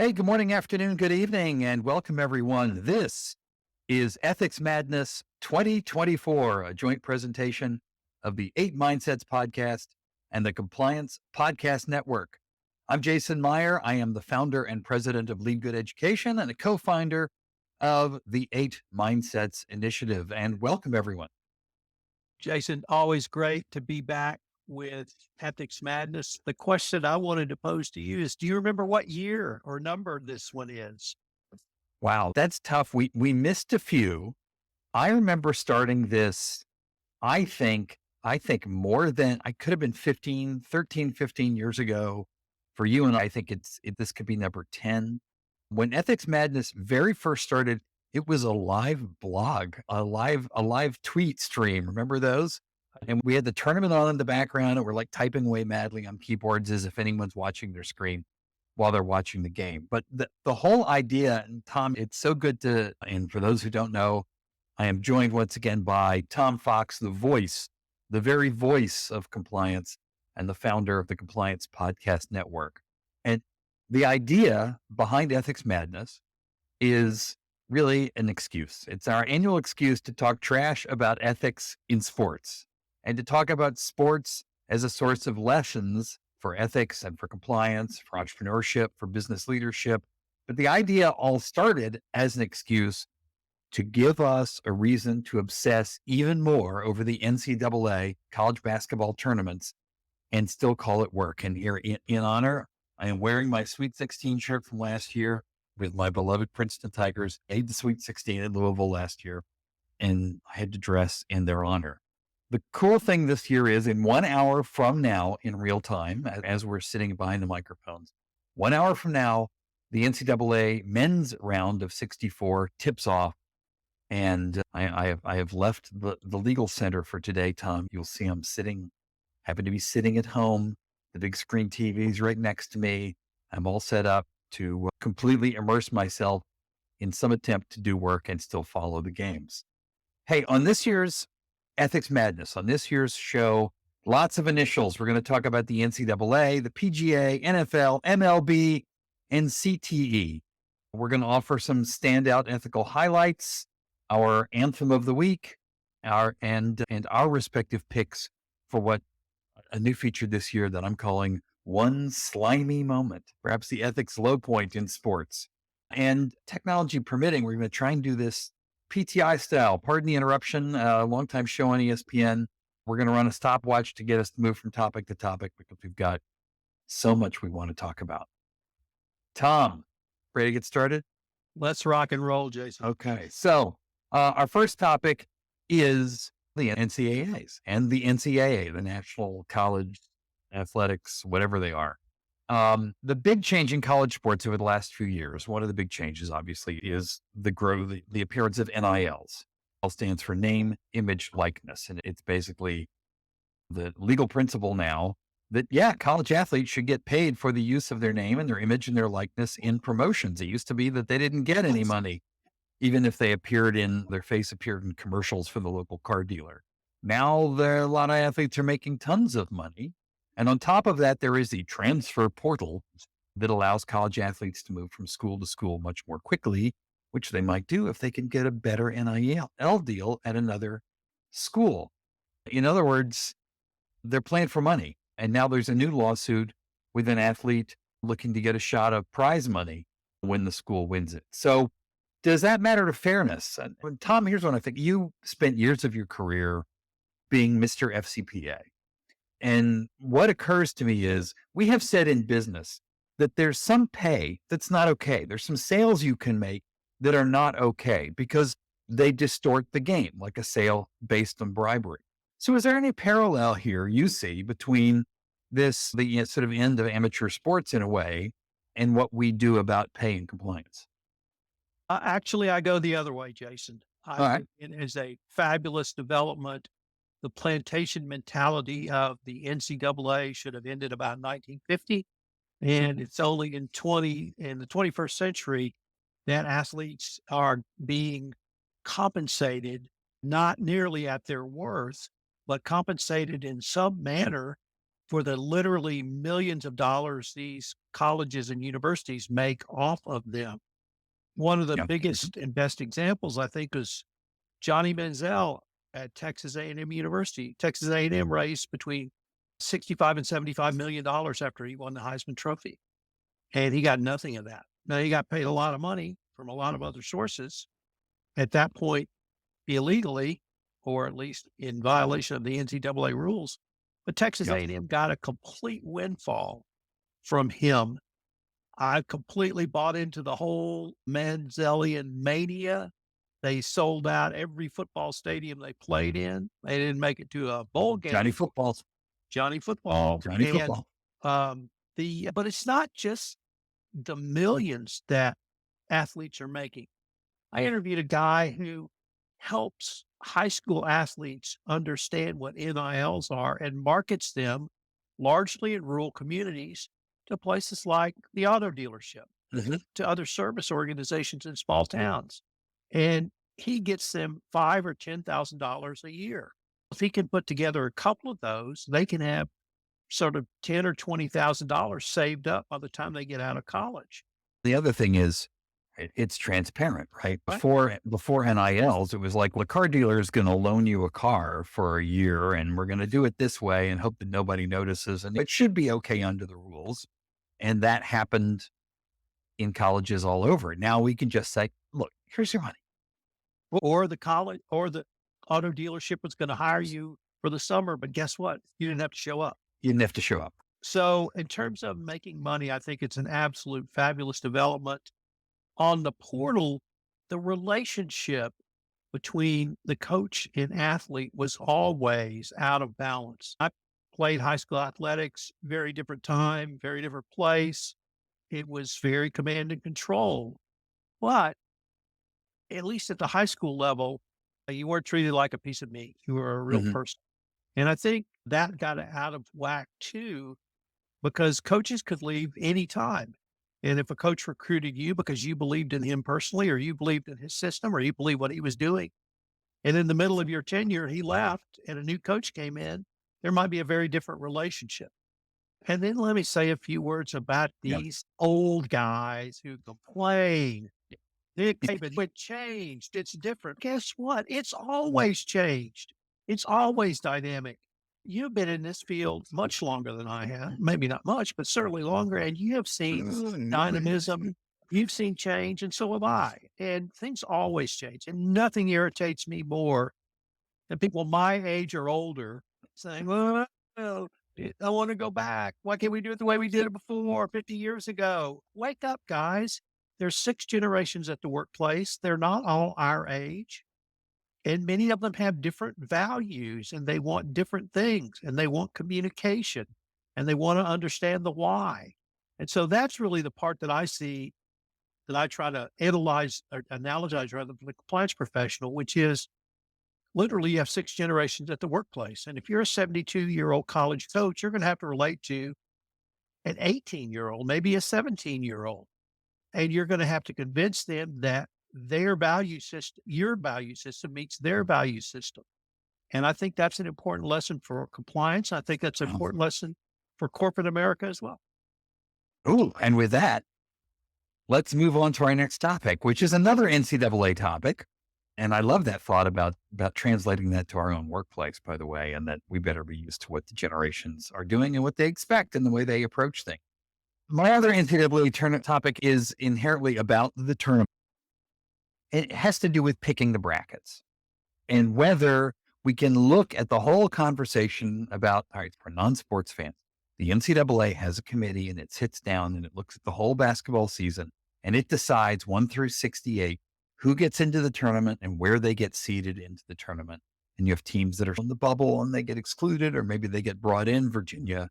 Hey, good morning, afternoon, good evening, and welcome everyone. This is Ethics Madness 2024, a joint presentation of the 8 Mindsets podcast and the Compliance Podcast Network. I'm Jason Meyer. I am the founder and president of LeadGood Education and a co-founder of the 8 Mindsets initiative. And welcome everyone. Jason, always great to be back with Ethics Madness. The question I wanted to pose to you is, do you remember what year or number this one is? Wow, that's tough. We missed a few. I remember starting this, I think, more than I could have been 15 years ago. For you and I think this could be number 10. When Ethics Madness very first started, it was a live blog, a live tweet stream. Remember those? And we had the tournament on in the background and we're like typing away madly on keyboards as if anyone's watching their screen while they're watching the game. But the whole idea, and Tom, it's so good and for those who don't know, I am joined once again by Tom Fox, the very voice of compliance and the founder of the Compliance Podcast Network. And the idea behind Ethics Madness is really an excuse. It's our annual excuse to talk trash about ethics in sports and to talk about sports as a source of lessons for ethics and for compliance, for entrepreneurship, for business leadership. But the idea all started as an excuse to give us a reason to obsess even more over the NCAA college basketball tournaments and still call it work. And here in honor, I am wearing my Sweet 16 shirt from last year with my beloved Princeton Tigers, made the Sweet 16 in Louisville last year, and I had to dress in their honor. The cool thing this year is in 1 hour from now in real time, as we're sitting behind the microphones, 1 hour from now, the NCAA men's round of 64 tips off. And I have left the legal center for today, Tom. You'll see I'm happen to be sitting at home. The big screen TV's right next to me. I'm all set up to completely immerse myself in some attempt to do work and still follow the games. Hey, on this year's Ethics Madness, on this year's show, lots of initials. We're going to talk about the NCAA, the PGA, NFL, MLB, and CTE. We're going to offer some standout ethical highlights, our anthem of the week, our respective picks for what a new feature this year that I'm calling One Slimy Moment, perhaps the ethics low point in sports. And technology permitting, we're going to try and do this PTI style. Pardon the interruption, longtime show on ESPN. We're going to run a stopwatch to get us to move from topic to topic because we've got so much we want to talk about. Tom, ready to get started? Let's rock and roll, Jason. Okay. So our first topic is the NCAAs and the NCAA, the National College Athletics, whatever they are. The big change in college sports over the last few years, one of the big changes, obviously, is the appearance of NILs. NIL stands for name, image, likeness. And it's basically the legal principle now that, college athletes should get paid for the use of their name and their image and their likeness in promotions. It used to be that they didn't get any money, even if their face appeared in commercials for the local car dealer. Now, a lot of athletes are making tons of money. And on top of that, there is the transfer portal that allows college athletes to move from school to school much more quickly, which they might do if they can get a better NIL deal at another school. In other words, they're playing for money. And now there's a new lawsuit with an athlete looking to get a shot of prize money when the school wins it. So does that matter to fairness? And Tom, here's what I think. You spent years of your career being Mr. FCPA. And what occurs to me is we have said in business that there's some pay that's not okay. There's some sales you can make that are not okay because they distort the game, like a sale based on bribery. So is there any parallel here you see between the sort of end of amateur sports in a way and what we do about pay and compliance? Actually, I go the other way, Jason. All right. It is a fabulous development. The plantation mentality of the NCAA should have ended about 1950. And it's only in the 21st century that athletes are being compensated, not nearly at their worth, but compensated in some manner for the literally millions of dollars these colleges and universities make off of them. One of the Yeah. biggest and best examples, I think, is Johnny Manziel at Texas A&M University. Texas A&M raised between 65 and $75 million after he won the Heisman Trophy, and he got nothing of that. Now, he got paid a lot of money from a lot of other sources at that point illegally, or at least in violation of the NCAA rules. But Texas Yep. A&M got a complete windfall from him. I completely bought into the whole Manzelian mania. They sold out every football stadium they played in. They didn't make it to a bowl game. Johnny Football. Johnny Football. Johnny And Football. but it's not just the millions that athletes are making. I interviewed a guy who helps high school athletes understand what NILs are and markets them largely in rural communities to places like the auto dealership, Mhm. to other service organizations in small towns. And he gets them $5,000 or $10,000 a year. If he can put together a couple of those, they can have sort of $10,000 or $20,000 saved up by the time they get out of college. The other thing is it's transparent, right? Right. Before NILs, it was like, well, the car dealer is going to loan you a car for a year and we're going to do it this way and hope that nobody notices. And it should be okay under the rules. And that happened in colleges all over. Now we can just say, look, here's your money. Or the college or the auto dealership was going to hire you for the summer, but guess what? You didn't have to show up. You didn't have to show up. So in terms of making money, I think it's an absolute fabulous development. On the portal, the relationship between the coach and athlete was always out of balance. I played high school athletics, very different time, very different place. It was very command and control. But at least at the high school level, you weren't treated like a piece of meat. You were a real Mhm. person. And I think that got out of whack too, because coaches could leave anytime. And if a coach recruited you because you believed in him personally, or you believed in his system, or you believed what he was doing, and in the middle of your tenure, he left and a new coach came in, there might be a very different relationship. And then let me say a few words about Yeah. these old guys who complain. Nick Saban, it changed. It's different. Guess what? It's always changed. It's always dynamic. You've been in this field much longer than I have. Maybe not much, but certainly longer. And you have seen dynamism. You've seen change, and so have I. And things always change. And nothing irritates me more than people my age or older saying, well, I want to go back. Why can't we do it the way we did it before 50 years ago? Wake up, guys. There's 6 generations at the workplace. They're not all our age. And many of them have different values and they want different things and they want communication and they want to understand the why. And so that's really the part that I see that I try to analyze or analogize rather than the compliance professional, which is literally you have 6 generations at the workplace. And if you're a 72-year-old college coach, you're going to have to relate to an 18-year-old, maybe a 17-year-old. And you're going to have to convince them that their value system, your value system meets their value system. And I think that's an important lesson for compliance. I think that's an important lesson for corporate America as well. Ooh, and with that, let's move on to our next topic, which is another NCAA topic. And I love that thought about translating that to our own workplace, by the way, and that we better be used to what the generations are doing and what they expect and the way they approach things. My other NCAA tournament topic is inherently about the tournament. It has to do with picking the brackets and whether we can look at the whole conversation about, all right, for non-sports fans, the NCAA has a committee and it sits down and it looks at the whole basketball season and it decides 1 through 68 who gets into the tournament and where they get seeded into the tournament. And you have teams that are in the bubble and they get excluded, or maybe they get brought in, Virginia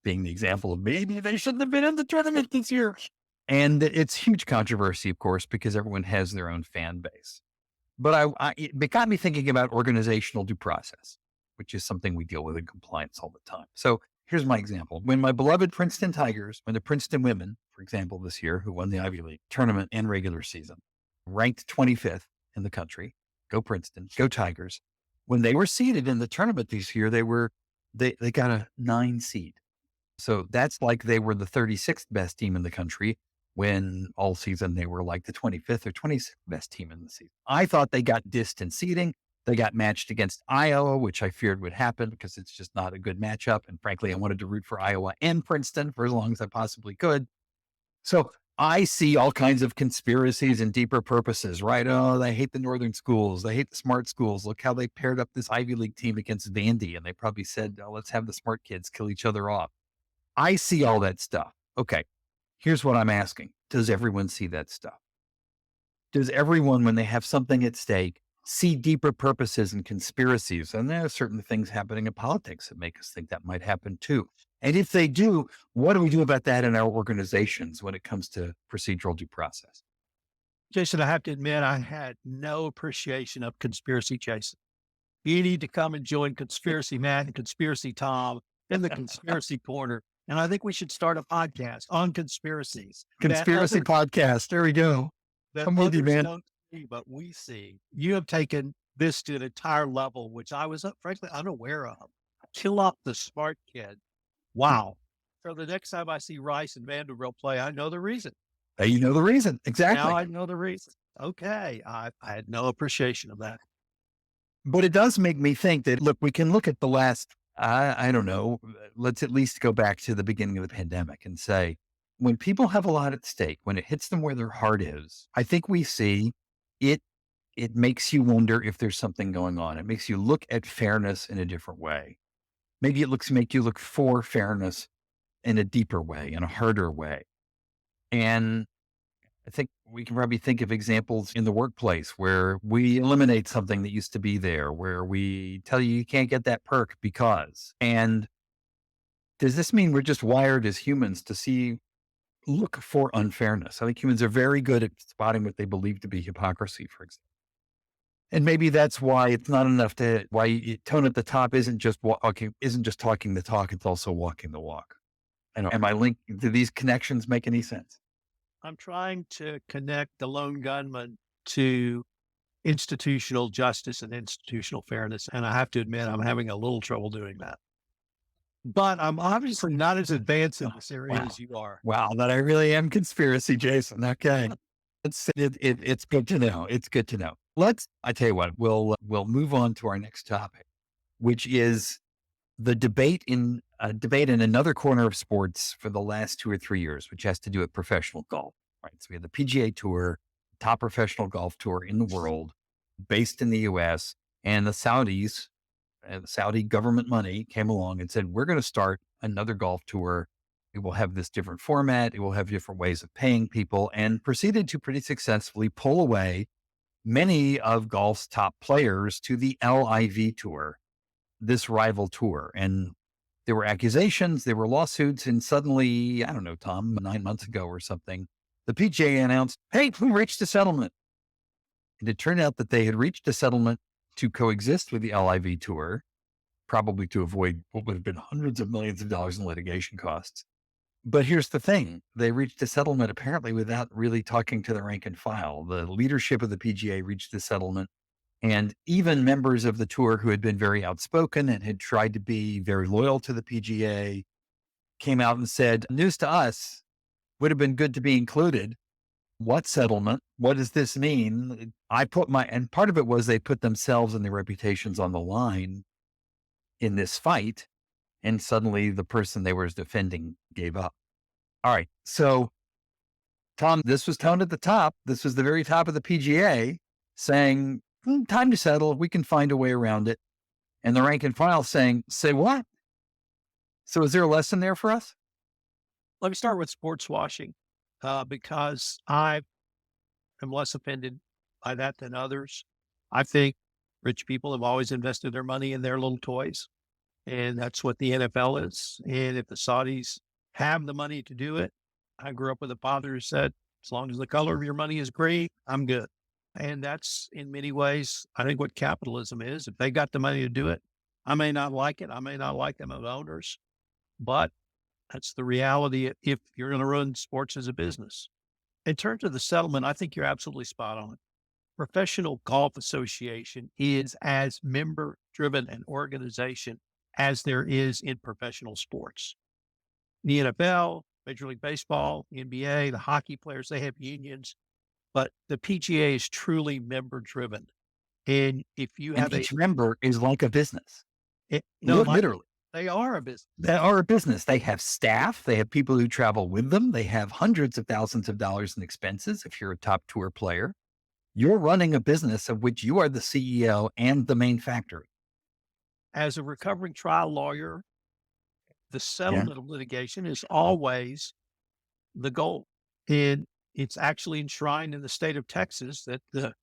being the example of maybe they shouldn't have been in the tournament this year. And it's huge controversy, of course, because everyone has their own fan base. But it got me thinking about organizational due process, which is something we deal with in compliance all the time. So here's my example. When my beloved Princeton Tigers, when the Princeton women, for example, this year, who won the Ivy League tournament and regular season, ranked 25th in the country, go Princeton, go Tigers. When they were seeded in the tournament this year, they were They got a 9 seed. So that's like they were the 36th best team in the country when all season they were like the 25th or 26th best team in the season. I thought they got dissed in seeding. They got matched against Iowa, which I feared would happen because it's just not a good matchup. And frankly, I wanted to root for Iowa and Princeton for as long as I possibly could. So I see all kinds of conspiracies and deeper purposes, right? Oh, they hate the northern schools. They hate the smart schools. Look how they paired up this Ivy League team against Vandy. And they probably said, oh, let's have the smart kids kill each other off. I see all that stuff. Okay. Here's what I'm asking. Does everyone see that stuff? Does everyone, when they have something at stake, see deeper purposes and conspiracies? And there are certain things happening in politics that make us think that might happen too. And if they do, what do we do about that in our organizations when it comes to procedural due process? Jason, I have to admit, I had no appreciation of conspiracy chasing. You need to come and join Conspiracy Matt and Conspiracy Tom in the conspiracy corner. And I think we should start a podcast on conspiracies. Conspiracy podcast. There we go. That I'm with you, others man. don't see, but we see. You have taken this to an entire level, which I was frankly unaware of. Kill off the smart kid. Wow. So the next time I see Rice and Vanderbilt play, I know the reason. You know the reason. Exactly. Now I know the reason. Okay. I had no appreciation of that. But it does make me think that, look, we can look at the last, I don't know, let's at least go back to the beginning of the pandemic and say, when people have a lot at stake, when it hits them where their heart is, I think we see it, it makes you wonder if there's something going on. It makes you look at fairness in a different way. Maybe make you look for fairness in a deeper way, in a harder way. And I think we can probably think of examples in the workplace where we eliminate something that used to be there, where we tell you can't get that perk because. And does this mean we're just wired as humans to look for unfairness? I think humans are very good at spotting what they believe to be hypocrisy, for example. And maybe that's why it's not enough tone at the top isn't just talking the talk, it's also walking the walk. Do these connections make any sense? I'm trying to connect the lone gunman to institutional justice and institutional fairness. And I have to admit, I'm having a little trouble doing that. But I'm obviously not as advanced in this area as you are. Wow, that I really am conspiracy, Jason. Okay. It's good to know. It's good to know. I tell you what, we'll move on to our next topic, which is the debate in another corner of sports for the last 2 or 3 years, which has to do with professional golf. Right. So we have the PGA Tour, top professional golf tour in the world, based in the US, and the Saudis, the Saudi government money came along and said, we're going to start another golf tour. It will have this different format. It will have different ways of paying people, and proceeded to pretty successfully pull away many of golf's top players to the LIV tour, this rival tour. And there were accusations, there were lawsuits, and suddenly, I don't know, Tom, 9 months ago or something, the PGA announced, hey, we reached a settlement. And it turned out that they had reached a settlement to coexist with the LIV tour, probably to avoid what would have been hundreds of millions of dollars in litigation costs. But here's the thing. They reached a settlement apparently without really talking to the rank and file. The leadership of the PGA reached the settlement, and even members of the tour who had been very outspoken and had tried to be very loyal to the PGA came out and said, news to us, would have been good to be included. What settlement? What does this mean? And part of it was they put themselves and their reputations on the line in this fight. And suddenly the person they were defending gave up. All right. So, Tom, this was toned at the top. This was the very top of the PGA saying, time to settle. We can find a way around it. And the rank and file saying, say what? So is there a lesson there for us? Let me start with sports washing, because I am less offended by that than others. I think rich people have always invested their money in their little toys, and that's what the NFL is. And if the Saudis have the money to do it, I grew up with a father who said, as long as the color of your money is green, I'm good. And that's in many ways, I think, what capitalism is. If they got the money to do it, I may not like it. I may not like them as owners, but that's the reality if you're going to run sports as a business. In terms of the settlement, I think you're absolutely spot on. Professional Golf Association is as member driven an organization as there is in professional sports. The NFL, Major League Baseball, the NBA, the hockey players, they have unions, but the PGA is truly member driven. And if you And have a, each member is like a business. no, Literally. they are a business. They are a business. They have staff. They have people who travel with them. They have hundreds of thousands of dollars in expenses. If you're a top tour player, you're running a business of which you are the CEO and the main factory. As a recovering trial lawyer, the Yeah. settlement of litigation is always the goal. And it's actually enshrined in the state of Texas that the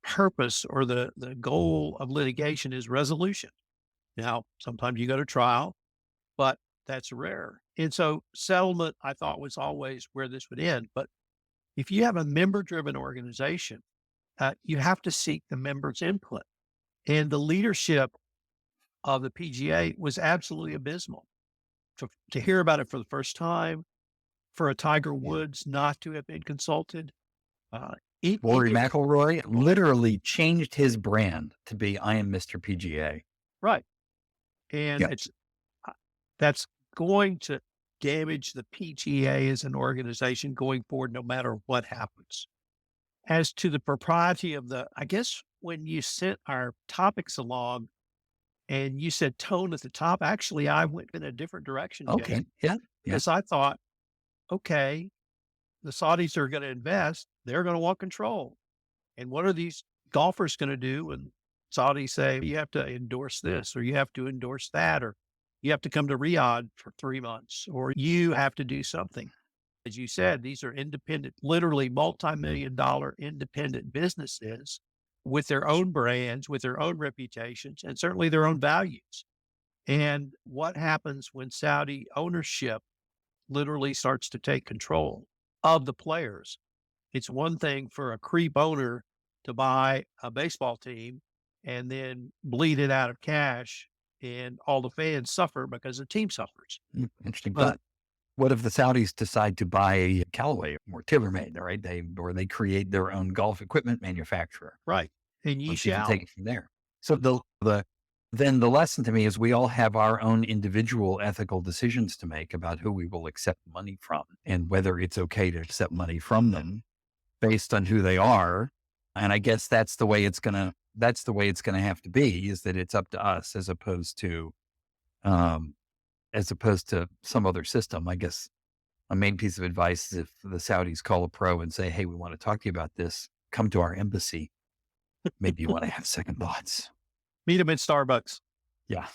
purpose or the goal of litigation is resolution. Now, sometimes you go to trial, but that's rare. And so settlement, I thought, was always where this would end. But if you have a member driven organization, you have to seek the members' input. And the leadership of the PGA was absolutely abysmal. To hear about it for the first time, for a Tiger Woods not to have been consulted, Rory McIlroy literally changed his brand to be "I am Mr. PGA." right. And Yeah. that's going to damage the PGA as an organization going forward, no matter what happens. As to the propriety of I guess when you sent our topics along and you said tone at the top, actually, I went in a different direction, Okay. Jason, Yeah. because I thought, okay, the Saudis are going to invest, they're going to want control. And what are these golfers going to do when Saudis say, you have to endorse this, or you have to endorse that, or you have to come to Riyadh for 3 months, or you have to do something? As you said, these are independent, literally multi-million-dollar independent businesses with their own brands, with their own reputations, and certainly their own values. And what happens when Saudi ownership literally starts to take control of the players? It's one thing for a creep owner to buy a baseball team and then bleed it out of cash, and all the fans suffer because the team suffers. Interesting. But But what if the Saudis decide to buy Callaway or TaylorMade, right? They create their own golf equipment manufacturer. right. And ye Let's even shall. take it from there. So then the lesson to me is we all have our own individual ethical decisions to make about who we will accept money from and whether it's okay to accept money from them based on who they are. And I guess that's the way it's gonna have to be, is that it's up to us as opposed to some other system. I guess a main piece of advice is if the Saudis call a pro and say, "Hey, we want to talk to you about this, come to our embassy." Maybe you want to have second thoughts. Meet them at Starbucks. Yeah.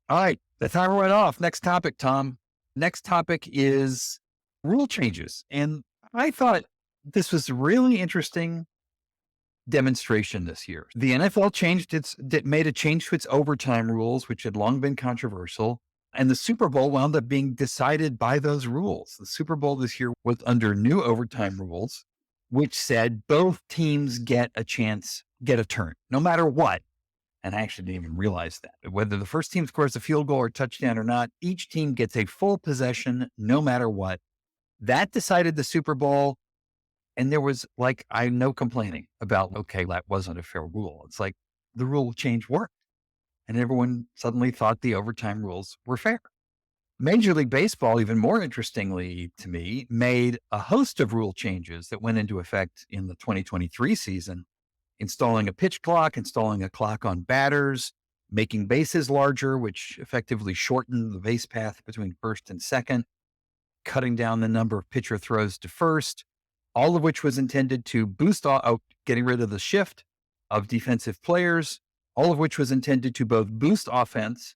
All right. The timer went off. Next topic, Tom. Next topic is rule changes. And I thought this was a really interesting demonstration this year. The NFL made a change to its overtime rules, which had long been controversial. And the Super Bowl wound up being decided by those rules. The Super Bowl this year was under new overtime rules, which said both teams get a turn, no matter what. And I actually didn't even realize that. Whether the first team scores a field goal or touchdown or not, each team gets a full possession, no matter what. That decided the Super Bowl. And there was no complaining about, okay, that wasn't a fair rule. It's like the rule change worked. And everyone suddenly thought the overtime rules were fair. Major League Baseball, even more interestingly to me, made a host of rule changes that went into effect in the 2023 season, installing a pitch clock, installing a clock on batters, making bases larger, which effectively shortened the base path between first and second, cutting down the number of pitcher throws to first, all of which was intended to boost getting rid of the shift of defensive players, all of which was intended to both boost offense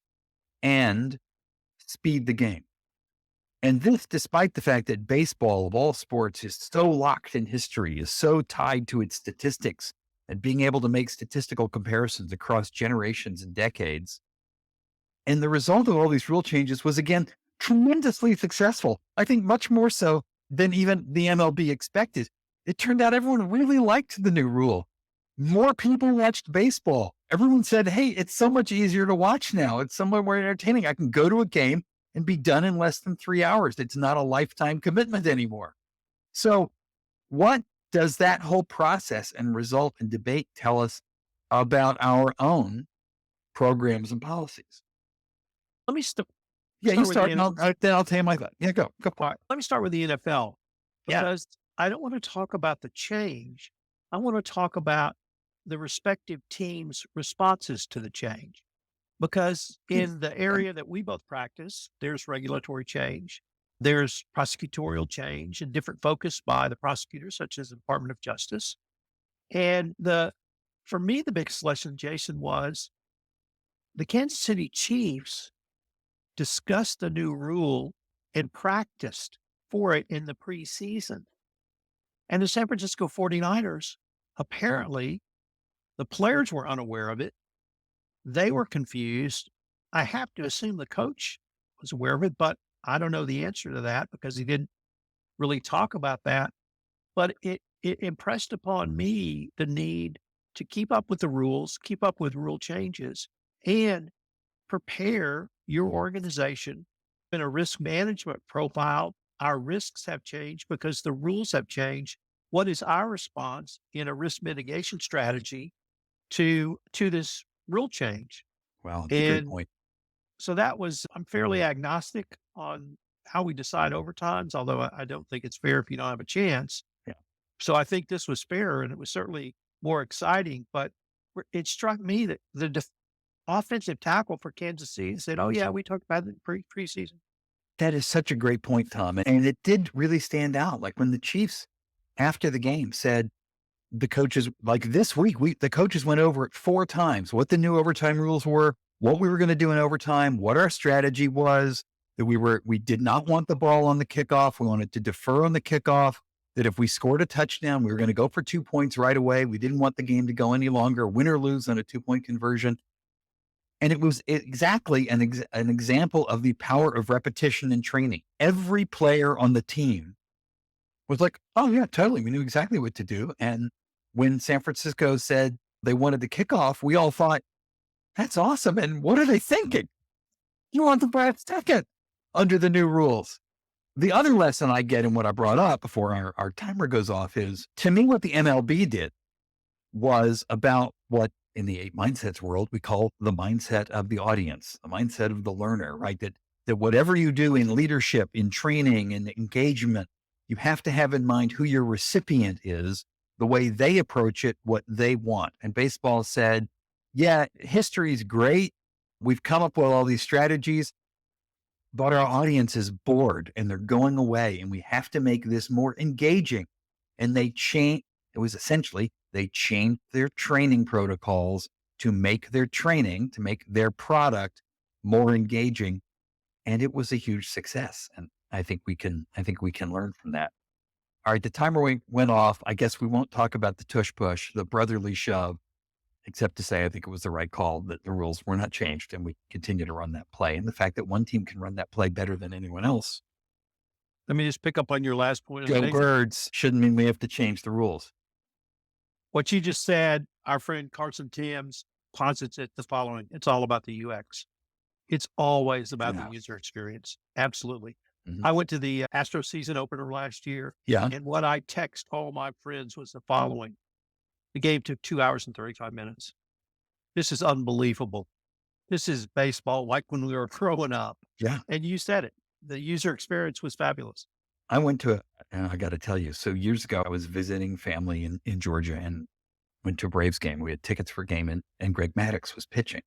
and speed the game. And this, despite the fact that baseball of all sports is so locked in history, is so tied to its statistics and being able to make statistical comparisons across generations and decades. And the result of all these rule changes was, again, tremendously successful. I think much more so than even the MLB expected. It turned out everyone really liked the new rule. More people watched baseball. Everyone said, hey, it's so much easier to watch now. It's so much more entertaining. I can go to a game and be done in less than 3 hours. It's not a lifetime commitment anymore. So what does that whole process and result and debate tell us about our own programs and policies? let me Yeah, you start with the start, and then I'll tell you my thought. Yeah, go for All it. right, let me start with the NFL Yeah. because I don't want to talk about the change. I want to talk about the respective teams' responses to the change. Because Hmm, in the okay. area that we both practice, there's regulatory change, there's prosecutorial change and different focus by the prosecutors, such as the Department of Justice. And for me, the biggest lesson, Jason, was the Kansas City Chiefs discussed the new rule and practiced for it in the preseason. And the San Francisco 49ers, apparently, the players were unaware of it. They were confused. I have to assume the coach was aware of it, but I don't know the answer to that because he didn't really talk about that. But it impressed upon me the need to keep up with the rules, keep up with rule changes, and prepare your organization in a risk management profile. Our risks have changed because the rules have changed. What is our response in a risk mitigation strategy to this rule change? Wow, that's a great And point. so I'm fairly agnostic on how we decide overtimes, although I don't think it's fair if you don't have a chance. Yeah. So I think this was fair and it was certainly more exciting, but it struck me that the offensive tackle for Kansas City said, "Oh yeah, we talked about it in preseason." That is such a great point, Tom. And it did really stand out. Like when the Chiefs, after the game, said the coaches, like this week, the coaches went over it 4 times, what the new overtime rules were, what we were going to do in overtime, what our strategy was, that we did not want the ball on the kickoff. We wanted to defer on the kickoff, that if we scored a touchdown, we were going to go for 2 points right away. We didn't want the game to go any longer, win or lose on a 2-point conversion. And it was exactly an example of the power of repetition and training. Every player on the team was like, oh, yeah, totally. We knew exactly what to do. And when San Francisco said they wanted the kickoff, we all thought, that's awesome. And what are they thinking? You want the last second under the new rules. The other lesson I get in what I brought up before our timer goes off is, to me, what the MLB did was about what in the 8 mindsets world we call the mindset of the audience, the mindset of the learner, right? That whatever you do in leadership, in training, and engagement, you have to have in mind who your recipient is, the way they approach it, what they want. And baseball said, yeah, history is great. We've come up with all these strategies, but our audience is bored and they're going away, and we have to make this more engaging. And it was essentially, they changed their training protocols to make their product more engaging. And it was a huge success. And I think we can learn from that. All right. The timer went off. I guess we won't talk about the tush push, the brotherly shove, except to say, I think it was the right call that the rules were not changed and we continue to run that play. And the fact that one team can run that play better than anyone else, Let me just pick up on your last point of the go day. birds, shouldn't mean we have to change the rules. What you just said, our friend Carson Timms posits it the following: it's all about the UX. It's always about the Yeah. user experience. Absolutely. Mhm. I went to the Astro season opener last year, Yeah. and what I text all my friends was the following: the game took 2 hours and 35 minutes. This is unbelievable. This is baseball like when we were growing up. Yeah. And you said it. The user experience was fabulous. And I got to tell you, so years ago, I was visiting family in Georgia and went to a Braves game. We had tickets for a game, and Greg Maddux was pitching.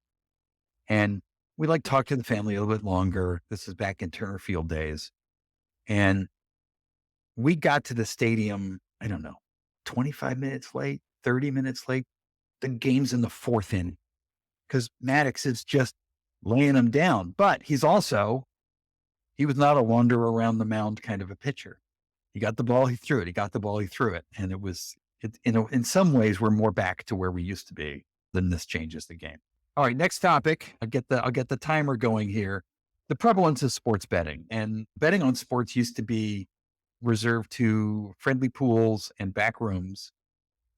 And we talked to the family a little bit longer. This is back in Turner Field days. And we got to the stadium, I don't know, 25 minutes late, 30 minutes late. The game's in the 4th inning because Maddox is just laying them down. But he was not a wander around the mound kind of a pitcher. He got the ball, he threw it. He got the ball, he threw it. And in some ways, we're more back to where we used to be than this changes the game. All right, next topic. I'll get the timer going here. The prevalence of sports betting, and betting on sports used to be reserved to friendly pools and back rooms.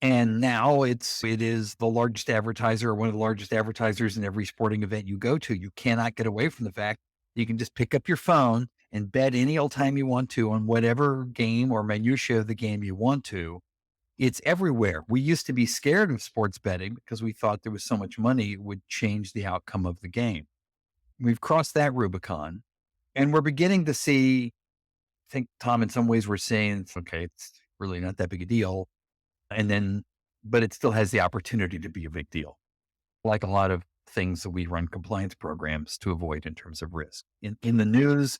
And now it is the largest advertiser, or one of the largest advertisers in every sporting event you go to. You cannot get away from the fact you can just pick up your phone and bet any old time you want to on whatever game or minutia of the game you want to. It's everywhere. We used to be scared of sports betting because we thought there was so much money it would change the outcome of the game. We've crossed that Rubicon, and we're beginning to see, I think, Tom, in some ways we're saying, it's okay, it's really not that big a deal. And then, but it still has the opportunity to be a big deal. Like a lot of things that we run compliance programs to avoid in terms of risk. In the news,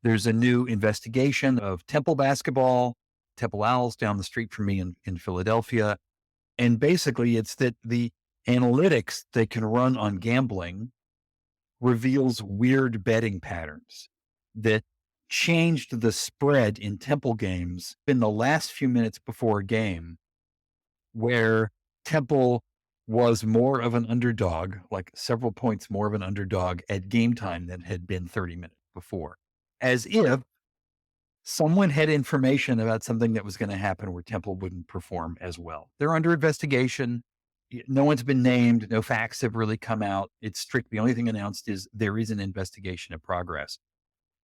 there's a new investigation of Temple basketball, Temple Owls down the street from me in Philadelphia. And basically it's that the analytics they can run on gambling reveals weird betting patterns that changed the spread in Temple games in the last few minutes before a game, where Temple was more of an underdog, like several points more of an underdog at game time than had been 30 minutes before, as if someone had information about something that was going to happen where Temple wouldn't perform as well. They're under investigation. No one's been named. No facts have really come out. It's strict. The only thing announced is there is an investigation in progress.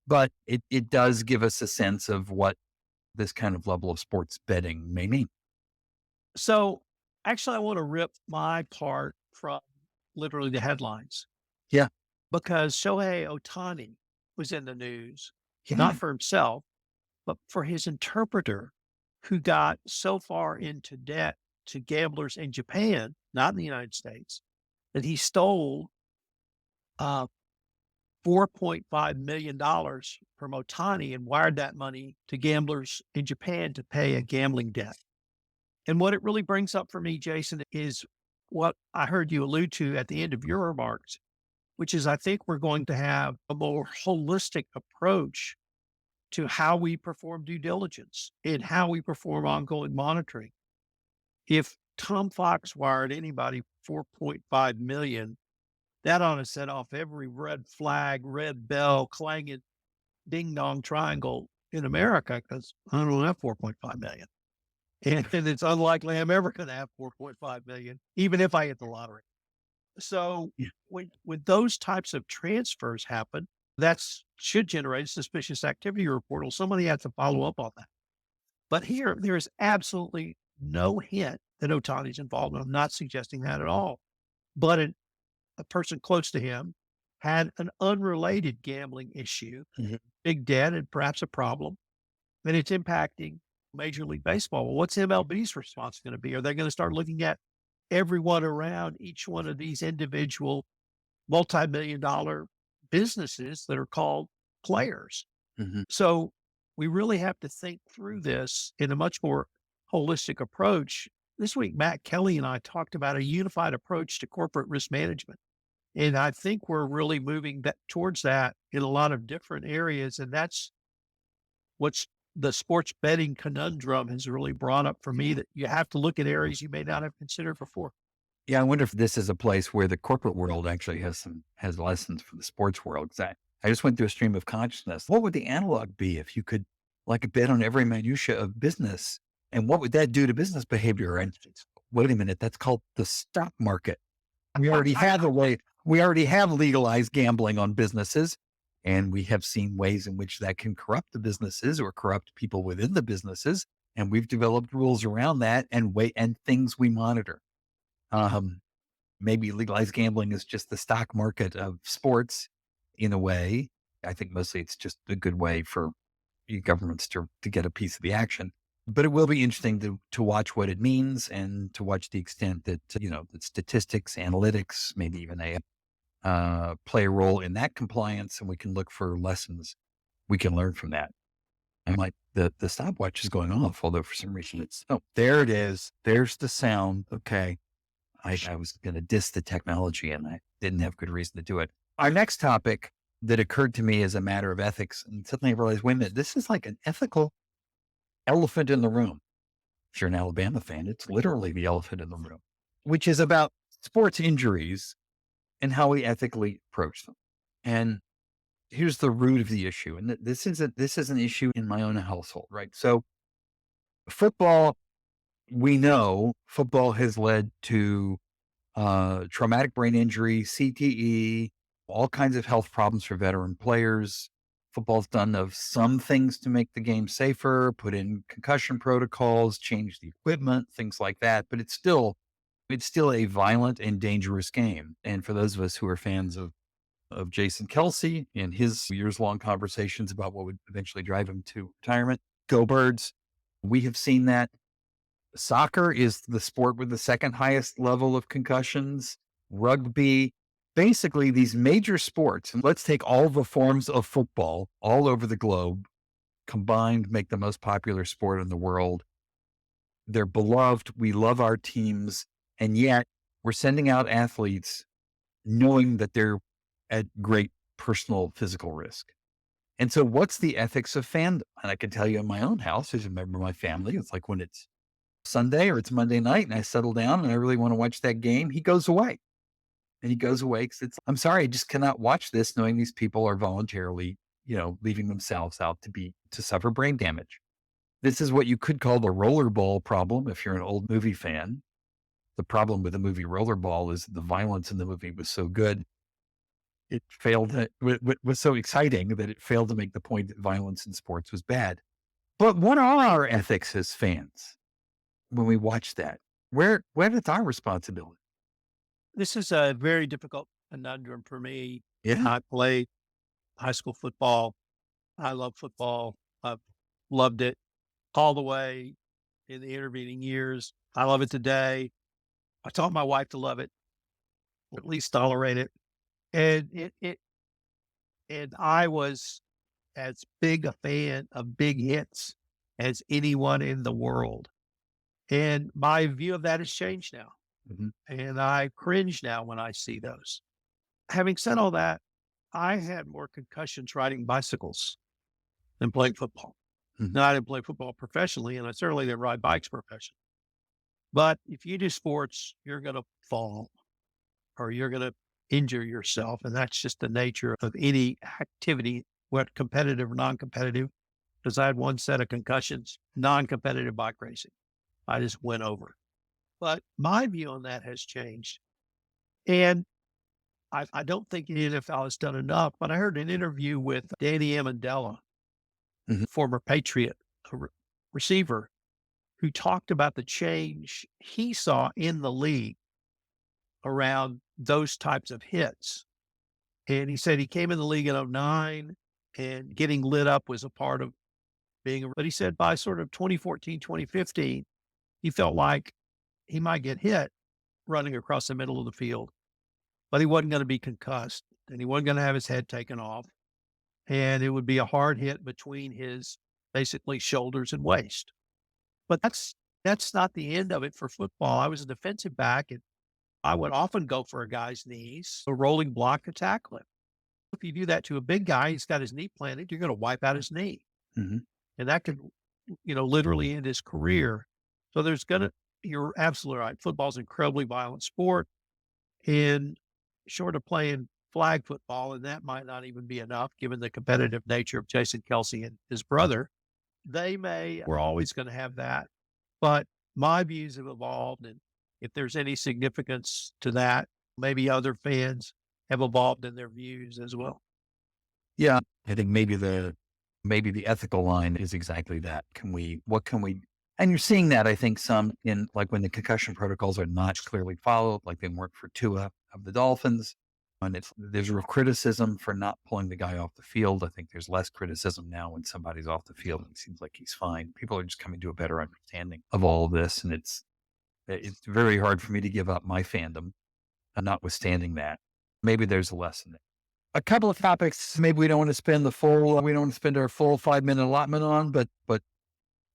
But it does give us a sense of what this kind of level of sports betting may mean. So actually, I want to rip my part from literally the headlines Yeah. because Shohei Ohtani was in the news, Yeah. not for himself, but for his interpreter who got so far into debt to gamblers in Japan, not in the United States, that he stole $4.5 million from Ohtani and wired that money to gamblers in Japan to pay a gambling debt. And what it really brings up for me, Jason, is what I heard you allude to at the end of your remarks, which is I think we're going to have a more holistic approach to how we perform due diligence and how we perform ongoing monitoring. If Tom Fox wired anybody 4.5 million, that ought to set off every red flag, red bell, clanging ding dong triangle in America because I don't have 4.5 million. And it's unlikely I'm ever going to have 4.5 million, even if I hit the lottery. So Yeah. when those types of transfers happen, that should generate a suspicious activity report. Well, somebody has to follow up on that. But here, there is absolutely no hint that Otani's involved. I'm not suggesting that at all. But a person close to him had an unrelated gambling issue, Mhm. big debt, and perhaps a problem, and it's impacting Major League Baseball. Well, what's MLB's response going to be? Are they going to start looking at everyone around each one of these individual multi-million dollar businesses that are called players? Mhm. So we really have to think through this in a much more holistic approach. This week, Matt Kelly and I talked about a unified approach to corporate risk management. And I think we're really moving towards that in a lot of different areas. And that's what's the sports betting conundrum has really brought up for me, that you have to look at areas you may not have considered before. Yeah, I wonder if this is a place where the corporate world actually has lessons for the sports world. 'Cause I just went through a stream of consciousness. What would the analog be if you could like bet on every minutia of business? And what would that do to business behavior? And wait a minute, that's called the stock market. We already have legalized gambling on businesses, and we have seen ways in which that can corrupt the businesses or corrupt people within the businesses. And we've developed rules around that and things we monitor. Um, Maybe legalized gambling is just the stock market of sports in a way. I think mostly it's just a good way for governments to get a piece of the action. But it will be interesting to watch what it means and to watch the extent that, that statistics, analytics, maybe even AI play a role in that compliance. And we can look for lessons we can learn from that. I'm like, the stopwatch is going off, although for some reason there it is. There's the sound. Okay. I was going to diss the technology and I didn't have good reason to do it. Our next topic that occurred to me as a matter of ethics, and suddenly I realized, wait a minute, this is like an ethical elephant in the room. If you're an Alabama fan, it's literally the elephant in the room, which is about sports injuries and how we ethically approach them. And here's the root of the issue. And this is an issue in my own household, right? So football, we know football has led to traumatic brain injury, CTE, all kinds of health problems for veteran players. Football's done of some things to make the game safer, put in concussion protocols, change the equipment, things like that. But it's still a violent and dangerous game. And for those of us who are fans of of Jason Kelsey and his years-long conversations about what would eventually drive him to retirement. Go Birds. We have seen that. Soccer is the sport with the second highest level of concussions. Rugby, basically these major sports. And let's take all the forms of football all over the globe combined, make the most popular sport in the world. They're beloved. We love our teams. And yet we're sending out athletes knowing that they're at great personal physical risk. And so what's the ethics of fandom? And I can tell you in my own house, as a member of my family, it's like when it's Sunday or it's Monday night and I settle down and I really want to watch that game, he goes away. And he goes away because I'm sorry, I just cannot watch this knowing these people are voluntarily, leaving themselves out to suffer brain damage. This is what you could call the rollerball problem if you're an old movie fan. The problem with the movie Rollerball is the violence in the movie was so good. It was so exciting that it failed to make the point that violence in sports was bad. But what are our ethics as fans when we watch that? Where is our responsibility? This is a very difficult conundrum for me. Yeah. I played high school football. I love football. I've loved it all the way in the intervening years. I love it today. I taught my wife to love it, or at least tolerate it. And and I was as big a fan of big hits as anyone in the world. And my view of that has changed now. Mhm. And I cringe now when I see those. Having said all that, I had more concussions riding bicycles than playing football. Mhm. Now, I didn't play football professionally, and I certainly didn't ride bikes professionally. But if you do sports, you're going to fall or you're going to injure yourself. And that's just the nature of any activity, whether competitive or non-competitive. Because I had one set of concussions, non-competitive bike racing. I just went over. But my view on that has changed. And I don't think the NFL has done enough, but I heard an interview with Danny Amendola, Mhm. former Patriot receiver, who talked about the change he saw in the league around those types of hits. And he said he came in the league in '09 and getting lit up was a part of but he said by sort of 2014, 2015, he felt like he might get hit running across the middle of the field, but he wasn't going to be concussed and he wasn't going to have his head taken off. And it would be a hard hit between his basically shoulders and waist. But that's not the end of it for football. I was a defensive back and I would often go for a guy's knees, a rolling block to tackle him. If you do that to a big guy, he's got his knee planted, you're going to wipe out his knee. Mhm. And that could, literally end his career. So you're absolutely right. Football's an incredibly violent sport. And short of playing flag football, and that might not even be enough given the competitive nature of Jason Kelsey and his brother, we're always going to have that. But my views have evolved. And if there's any significance to that, maybe other fans have evolved in their views as well. Yeah. I think maybe the ethical line is exactly that. And you're seeing that, I think, some in like when the concussion protocols are not clearly followed, like they weren't for Tua of the Dolphins. And there's real criticism for not pulling the guy off the field. I think there's less criticism now when somebody's off the field and it seems like he's fine. People are just coming to a better understanding of all of this. And it's very hard for me to give up my fandom, notwithstanding that. Maybe there's a lesson there. A couple of topics maybe we don't want to spend our full 5-minute allotment on, but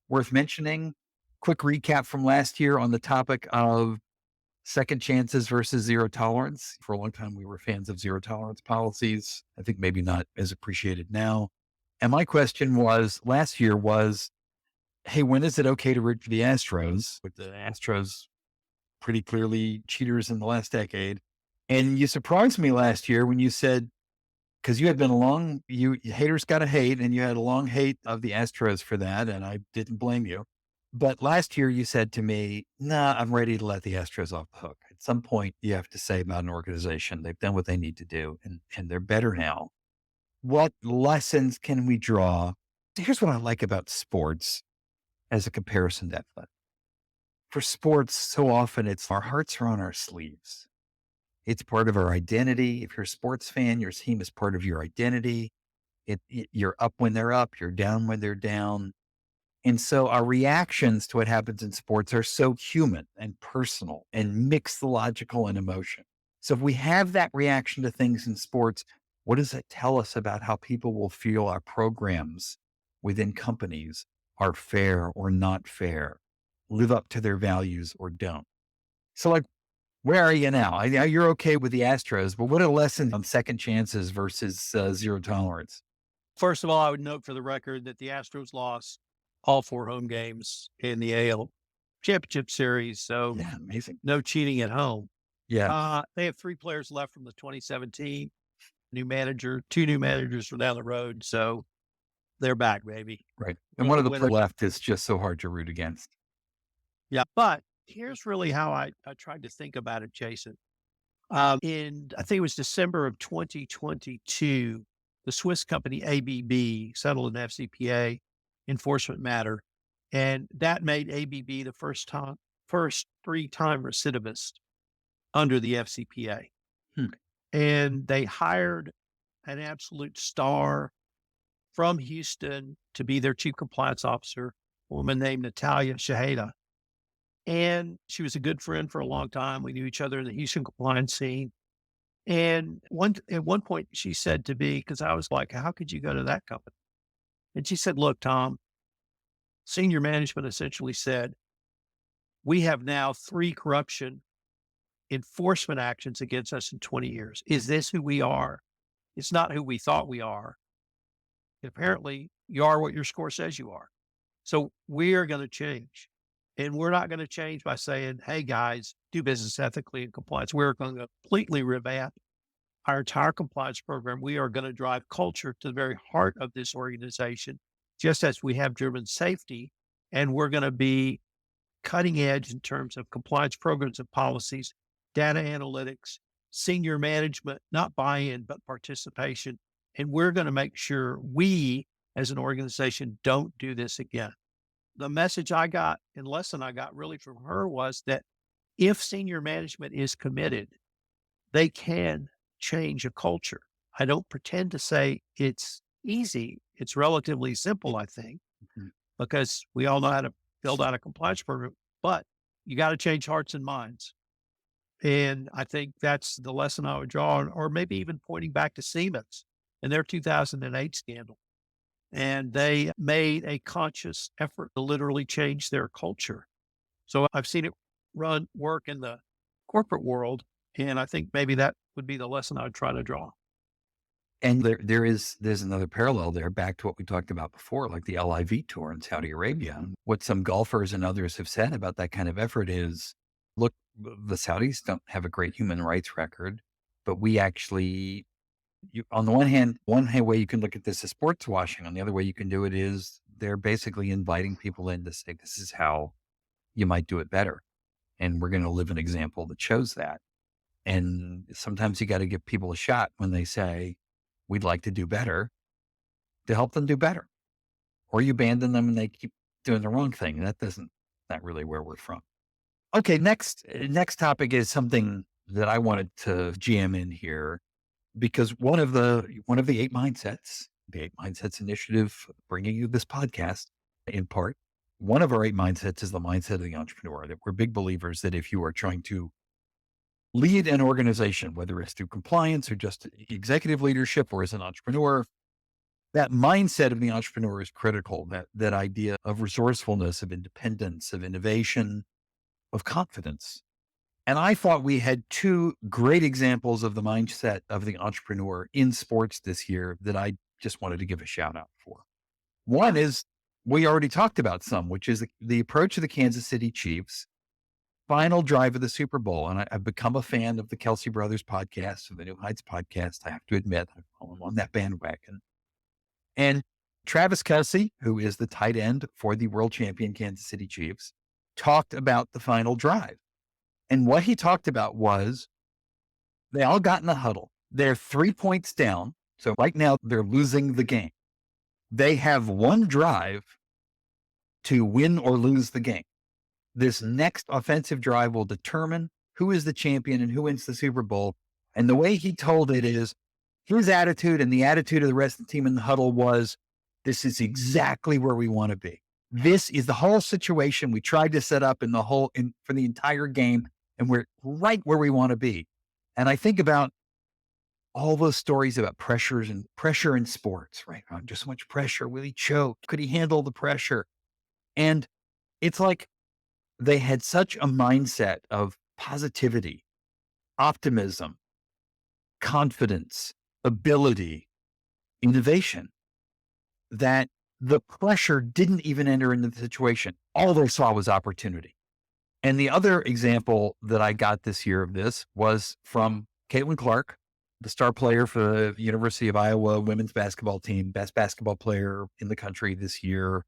worth mentioning. Quick recap from last year on the topic of second chances versus zero tolerance. For a long time, we were fans of zero tolerance policies. I think maybe not as appreciated now. And my question last year was, hey, when is it okay to root for the Astros? With the Astros pretty clearly cheaters in the last decade. And you surprised me last year when you said, because you had been haters got to hate, and you had a long hate of the Astros for that, and I didn't blame you. But last year you said to me, nah, I'm ready to let the Astros off the hook. At some point, you have to say about an organization, they've done what they need to do, and they're better now. What lessons can we draw? Here's what I like about sports as a comparison to athletic. For sports, so often it's our hearts are on our sleeves. It's part of our identity. If you're a sports fan, your team is part of your identity. You're up when they're up, you're down when they're down. And so our reactions to what happens in sports are so human and personal and mixological and emotion. So if we have that reaction to things in sports, what does that tell us about how people will feel our programs within companies are fair or not fair, live up to their values or don't? So like, where are you now? I know you're okay with the Astros, but what are lessons on second chances versus zero tolerance? First of all, I would note for the record that the Astros lost all 4 home games in the AL Championship Series, so Yeah, amazing. no cheating at home. Yeah, They have 3 players left from the 2017 new manager. 2 new managers are down the road, so they're back, baby. right. And Will one the of the winner players left is just so hard to root against. Yeah, but here's really how I tried to think about it, Jason. In I think it was December of 2022, the Swiss company ABB settled an FCPA enforcement matter, and that made ABB the first 3-time recidivist under the FCPA. Hmm. And they hired an absolute star from Houston to be their chief compliance officer, a woman named Natalia Shaheda. And she was a good friend for a long time. We knew each other in the Houston compliance scene. And at one point she said to me, because I was like, how could you go to that company? And she said, look, Tom, senior management essentially said, we have now 3 corruption enforcement actions against us in 20 years. Is this who we are? It's not who we thought we are. Apparently, you are what your score says you are. So we are going to change. And we're not going to change by saying, hey, guys, do business ethically and compliance. We're going to completely revamp our entire compliance program. We are going to drive culture to the very heart of this organization, just as we have driven safety. And we're going to be cutting edge in terms of compliance programs and policies, data analytics, senior management, not buy-in, but participation. And we're going to make sure we, as an organization, don't do this again. The message I got and lesson I got really from her was that if senior management is committed, they can change a culture. I don't pretend to say it's easy. It's relatively simple, I think, Mhm. because we all know how to build out a compliance program, but you got to change hearts and minds. And I think that's the lesson I would draw on, or maybe even pointing back to Siemens and their 2008 scandal. And they made a conscious effort to literally change their culture. So I've seen it work in the corporate world. And I think maybe that would be the lesson I would try to draw. And there's another parallel there back to what we talked about before, like the LIV tour in Saudi Arabia. What some golfers and others have said about that kind of effort is, look, the Saudis don't have a great human rights record, but we actually, on the one way you can look at this as sports washing. On the other way you can do it is they're basically inviting people in to say, this is how you might do it better. And we're going to live an example that shows that. And sometimes you got to give people a shot when they say, we'd like to do better, to help them do better. Or you abandon them and they keep doing the wrong thing. Not really where we're from. Okay, next topic is something that I wanted to jam in here, because one of the 8 mindsets, the 8 Mindsets Initiative, bringing you this podcast in part, one of our 8 mindsets is the mindset of the entrepreneur, that we're big believers that if you are trying to lead an organization, whether it's through compliance or just executive leadership or as an entrepreneur, that mindset of the entrepreneur is critical. That idea of resourcefulness, of independence, of innovation, of confidence. And I thought we had 2 great examples of the mindset of the entrepreneur in sports this year that I just wanted to give a shout out for. One is, we already talked about some, which is the approach of the Kansas City Chiefs final drive of the Super Bowl. And I've become a fan of the Kelsey Brothers podcast, of the New Heights podcast. I have to admit, I'm on that bandwagon. And Travis Kelce, who is the tight end for the world champion Kansas City Chiefs, talked about the final drive. And what he talked about was, they all got in the huddle. They're 3 points down. So right now they're losing the game. They have one drive to win or lose the game. This next offensive drive will determine who is the champion and who wins the Super Bowl. And the way he told it is his attitude and the attitude of the rest of the team in the huddle was, this is exactly where we want to be. This is the whole situation we tried to set up for the entire game. And we're right where we want to be. And I think about all those stories about pressure in sports, right? Just so much pressure. Will he choke? Could he handle the pressure? And it's like they had such a mindset of positivity, optimism, confidence, ability, innovation, that the pressure didn't even enter into the situation. All they saw was opportunity. And the other example that I got this year of this was from Caitlin Clark, the star player for the University of Iowa women's basketball team, best basketball player in the country this year.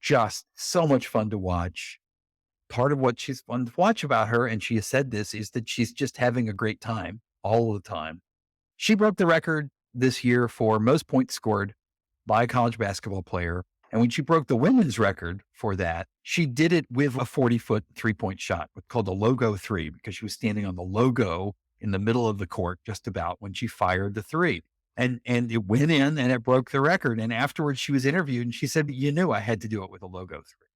Just so much fun to watch. Part of what she's fun to watch about her, and she has said this, is that she's just having a great time all the time. She broke the record this year for most points scored by a college basketball player. And when she broke the women's record for that, she did it with a 40-foot 3-point shot called a logo three, because she was standing on the logo in the middle of the court just about when she fired the three. And it went in and it broke the record. And afterwards she was interviewed and she said, you knew I had to do it with a logo three.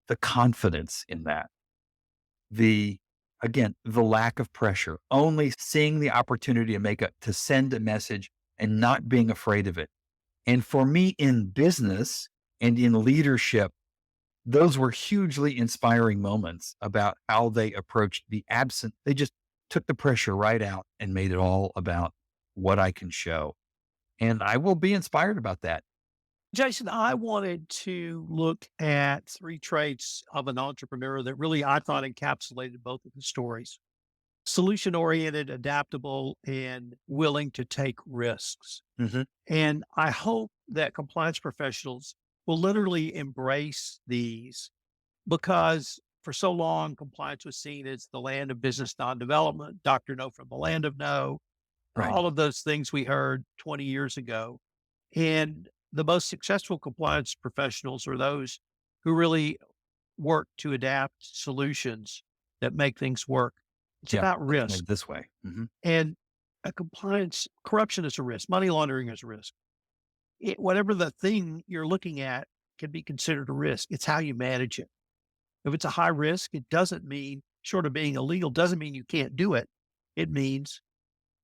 The confidence in that, the lack of pressure, only seeing the opportunity to send a message and not being afraid of it. And for me in business and in leadership, those were hugely inspiring moments about how they approached the absent. They just took the pressure right out and made it all about what I can show. And I will be inspired about that. Jason, I wanted to look at 3 traits of an entrepreneur that really I thought encapsulated both of the stories: solution oriented, adaptable, and willing to take risks. Mm-hmm. And I hope that compliance professionals will literally embrace these, because for so long, compliance was seen as the land of business non-development, Dr. No from the land of no, Right. all of those things we heard 20 years ago. And the most successful compliance professionals are those who really work to adapt solutions that make things work. It's about risk. This way. Mm-hmm. And corruption is a risk. Money laundering is a risk. Whatever the thing you're looking at can be considered a risk. It's how you manage it. If it's a high risk, it doesn't mean, short of being illegal, doesn't mean you can't do it. It means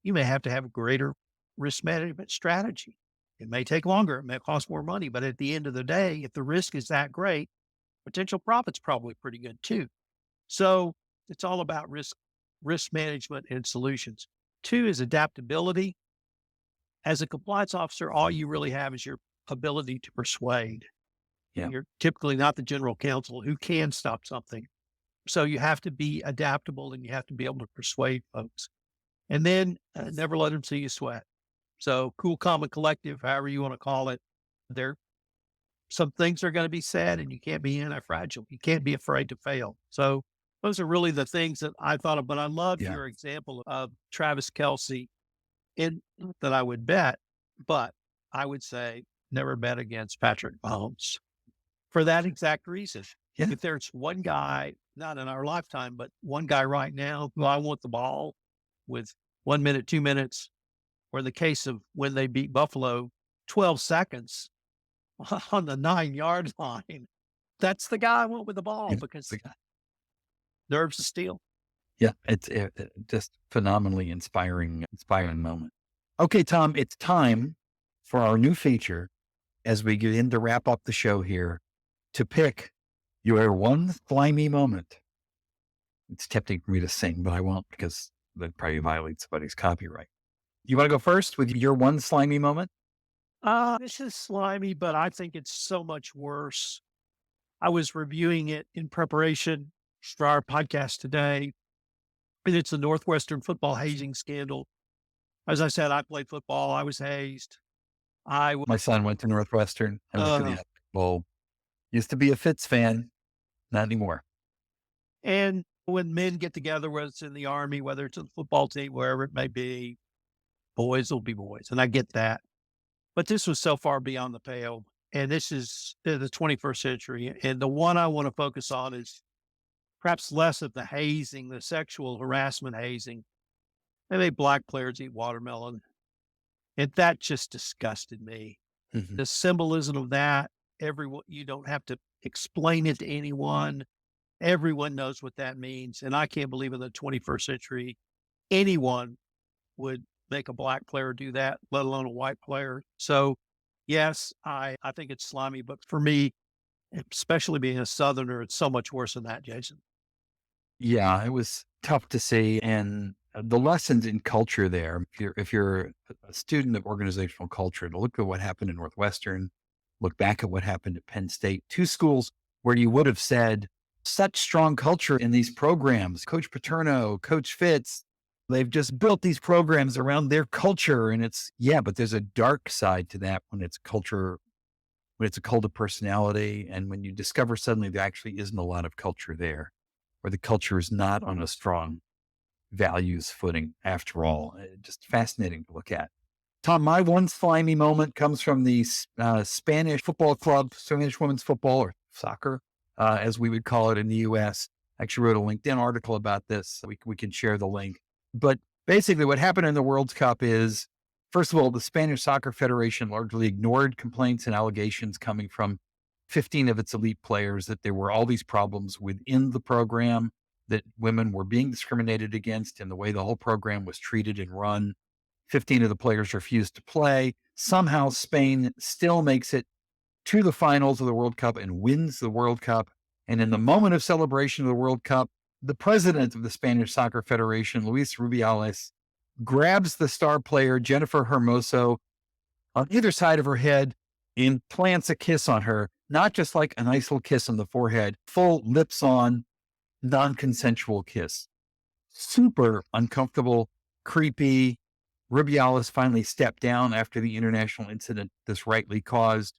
you may have to have a greater risk management strategy. It may take longer. It may cost more money. But at the end of the day, if the risk is that great, potential profit's probably pretty good too. So it's all about risk management and solutions. 2 is adaptability. As a compliance officer, all you really have is your ability to persuade. Yeah. You're typically not the general counsel who can stop something. So you have to be adaptable and you have to be able to persuade folks. And then never let them see you sweat. So cool, calm, and collective, however you want to call it. Some things are going to be said and you can't be anti-fragile. You can't be afraid to fail. So those are really the things that I thought of. But I loved your example of Travis Kelce. And not that I would bet, but I would say never bet against Patrick Mahomes for that exact reason. Yeah. If there's one guy, not in our lifetime, but one guy right now who I want the ball with 1 minute, 2 minutes, or in the case of when they beat Buffalo, 12 seconds on the 9-yard line, that's the guy I want with the ball, because the guy nerves of steel. Yeah, it's just phenomenally inspiring moment. Okay, Tom, it's time for our new feature as we get in to wrap up the show here to pick your one slimy moment. It's tempting for me to sing, but I won't, because that probably violates somebody's copyright. You want to go first with your one slimy moment? This is slimy, but I think it's so much worse. I was reviewing it in preparation for our podcast today, and it's the Northwestern football hazing scandal. As I said, I played football. I was hazed. My son went to Northwestern. I went to the Epic Bowl. Used to be a Fitz fan, not anymore. And when men get together, whether it's in the Army, whether it's in the football team, wherever it may be, boys will be boys. And I get that. But this was so far beyond the pale. And this is the 21st century. And the one I want to focus on is perhaps less of the hazing, the sexual harassment hazing. They made black players eat watermelon. And that just disgusted me. Mhm. The symbolism of that, everyone, you don't have to explain it to anyone. Everyone knows what that means. And I can't believe in the 21st century, anyone would make a black player do that, let alone a white player. So, yes, I think it's slimy, but for me, especially being a Southerner, it's so much worse than that, Jason. Yeah, it was tough to see, and the lessons in culture there. If you're a student of organizational culture, to look at what happened in Northwestern, look back at what happened at Penn State, two schools where you would have said such strong culture in these programs. Coach Paterno, Coach Fitz, they've just built these programs around their culture, and it's yeah, but there's a dark side to that when it's culture, when it's a cult of personality, and when you discover suddenly there actually isn't a lot of culture there, or the culture is not on a strong values footing after all. Just fascinating to look at. Tom, my one slimy moment comes from the Spanish football club, Spanish women's football or soccer, as we would call it in the US. I actually wrote a LinkedIn article about this. So we can share the link. But basically, what happened in the World Cup is, first of all, the Spanish Soccer Federation largely ignored complaints and allegations coming from 15 of its elite players that there were all these problems within the program, that women were being discriminated against in the way the whole program was treated and run. 15 of the players refused to play. Somehow Spain still makes it to the finals of the World Cup and wins the World Cup. And in the moment of celebration of the World Cup, the president of the Spanish Soccer Federation, Luis Rubiales, grabs the star player, Jennifer Hermoso, on either side of her head, implants a kiss on her, not just like a nice little kiss on the forehead, full lips on, non consensual kiss. Super uncomfortable, creepy. Rubiales finally stepped down after the international incident this rightly caused.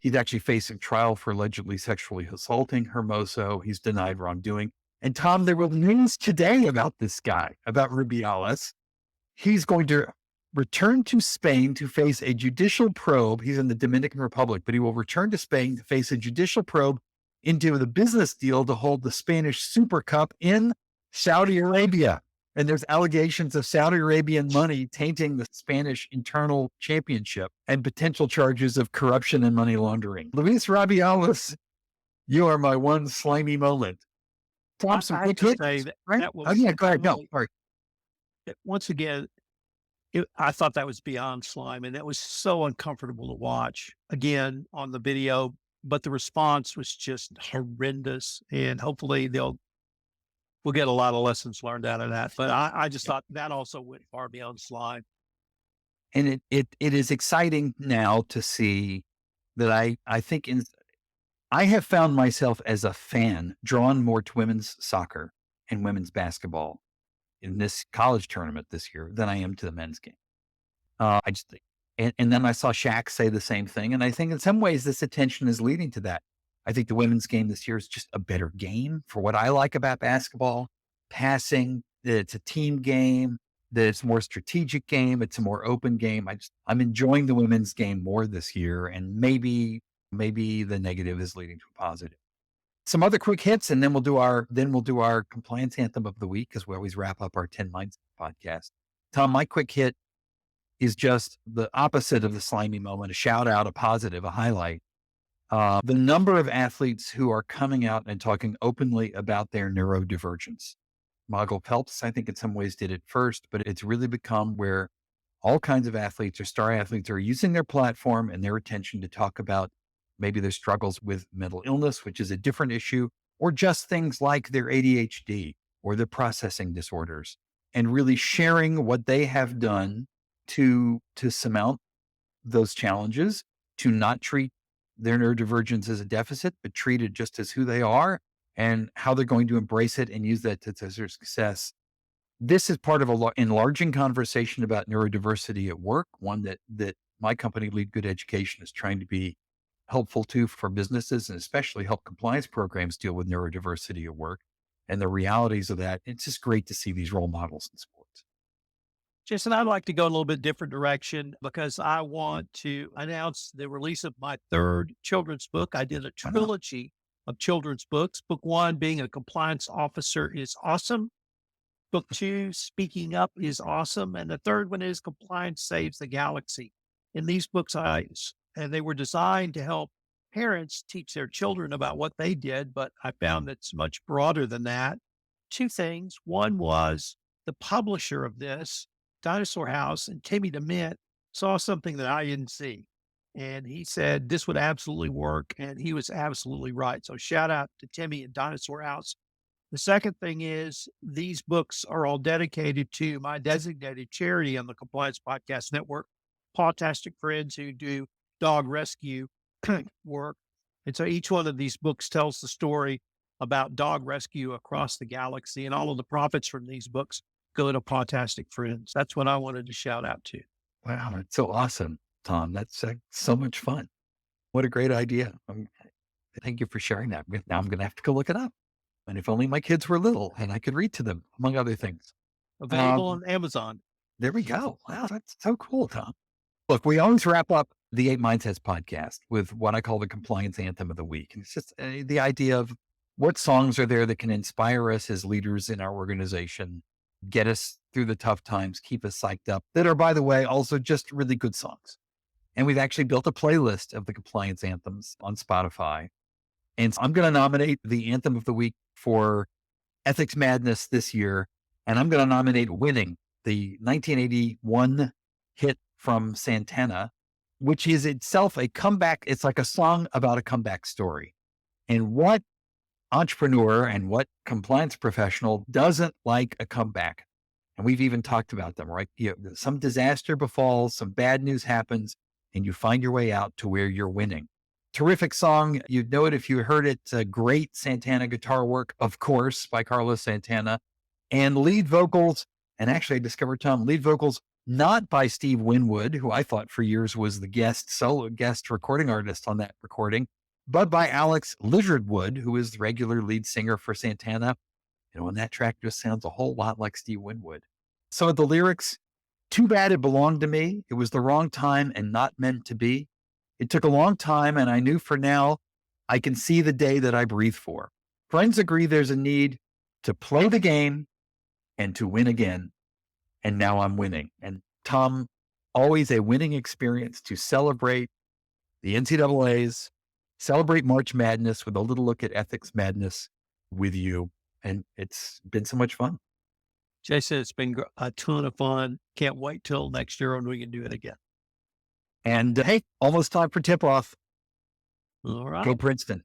He's actually facing trial for allegedly sexually assaulting Hermoso. He's denied wrongdoing. And Tom, there was news today about this guy, about Rubiales. He's going to return to Spain to face a judicial probe. He's in the Dominican Republic, but he will return to Spain to face a judicial probe into the business deal to hold the Spanish Super Cup in Saudi Arabia. And there's allegations of Saudi Arabian money tainting the Spanish internal championship and potential charges of corruption and money laundering. Luis Rubiales, you are my one slimy moment. Thompson, I have quick to hit, say that right? that Oh, was yeah, go ahead. No, really, sorry. once again, I thought that was beyond slime, and that was so uncomfortable to watch again on the video. But the response was just horrendous, and hopefully we'll get a lot of lessons learned out of that. But I just thought that also went far beyond slime. And it is exciting now to see that I think I have found myself as a fan drawn more to women's soccer and women's basketball in this college tournament this year than I am to the men's game. I just think, and then I saw Shaq say the same thing, and I think in some ways this attention is leading to that. I think the women's game this year is just a better game for what I like about basketball, passing. That it's a team game. That it's a more strategic game. It's a more open game. I'm enjoying the women's game more this year, and maybe the negative is leading to a positive. Some other quick hits, and then we'll do our compliance anthem of the week, because we always wrap up our 10 Minds podcast. Tom, my quick hit is just the opposite of the slimy moment, a shout out, a positive, a highlight. The number of athletes who are coming out and talking openly about their neurodivergence. Mogul Phelps, I think in some ways did it first, but it's really become where all kinds of athletes or star athletes are using their platform and their attention to talk about maybe their struggles with mental illness, which is a different issue, or just things like their ADHD or their processing disorders, and really sharing what they have done to surmount those challenges, to not treat their neurodivergence as a deficit, but treat it just as who they are and how they're going to embrace it and use that to their success. This is part of a enlarging conversation about neurodiversity at work, one that my company, LeadGood Education, is trying to be helpful to for businesses, and especially help compliance programs deal with neurodiversity at work and the realities of that. It's just great to see these role models in sports. Jason, I'd like to go a little bit different direction because I want to announce the release of my third children's book. I did a Wow. trilogy of children's books. Book 1, Being a Compliance Officer is Awesome. Book 2, Speaking Up is Awesome. And the third one is Compliance Saves the Galaxy. In these books, and they were designed to help parents teach their children about what they did, but I found it's much broader than that. Two things. One was the publisher of this, Dinosaur House, and Timmy DeMint saw something that I didn't see. And he said this would absolutely work. And he was absolutely right. So shout out to Timmy and Dinosaur House. The second thing is these books are all dedicated to my designated charity on the Compliance Podcast Network, Pawtastic Friends, who do dog rescue work. And so each one of these books tells the story about dog rescue across the galaxy, and all of the profits from these books go to Pawtastic Friends. That's what I wanted to shout out to. Wow, that's so awesome, Tom. That's so much fun. What a great idea. Thank you for sharing that. Now I'm going to have to go look it up. And if only my kids were little and I could read to them, among other things. Available on Amazon. There we go. Wow, that's so cool, Tom. Look, we always wrap up the 8 Mindsets podcast with what I call the compliance anthem of the week. And it's just the idea of what songs are there that can inspire us as leaders in our organization, get us through the tough times, keep us psyched up, that are, by the way, also just really good songs. And we've actually built a playlist of the compliance anthems on Spotify. And so I'm going to nominate the anthem of the week for Ethics Madness this year. And I'm going to nominate Winning, the 1981 hit from Santana, which is itself a comeback. It's like a song about a comeback story. And what entrepreneur and what compliance professional doesn't like a comeback? And we've even talked about them, right? Some disaster befalls, some bad news happens, and you find your way out to where you're winning. Terrific song. You'd know it if you heard it. Great Santana guitar work, of course, by Carlos Santana. And lead vocals, and actually I discovered, Tom, lead vocals not by Steve Winwood, who I thought for years was the solo guest recording artist on that recording, but by Alex Lizardwood, who is the regular lead singer for Santana. And that track just sounds a whole lot like Steve Winwood. Some of the lyrics, too bad it belonged to me. It was the wrong time and not meant to be. It took a long time, and I knew for now I can see the day that I breathe for. Friends agree there's a need to play the game and to win again. And now I'm winning. And Tom, always a winning experience to celebrate the NCAAs, celebrate March Madness with a little look at Ethics Madness with you. And it's been so much fun. Jason, it's been a ton of fun. Can't wait till next year when we can do it again. And hey, almost time for tip-off. All right. Go Princeton.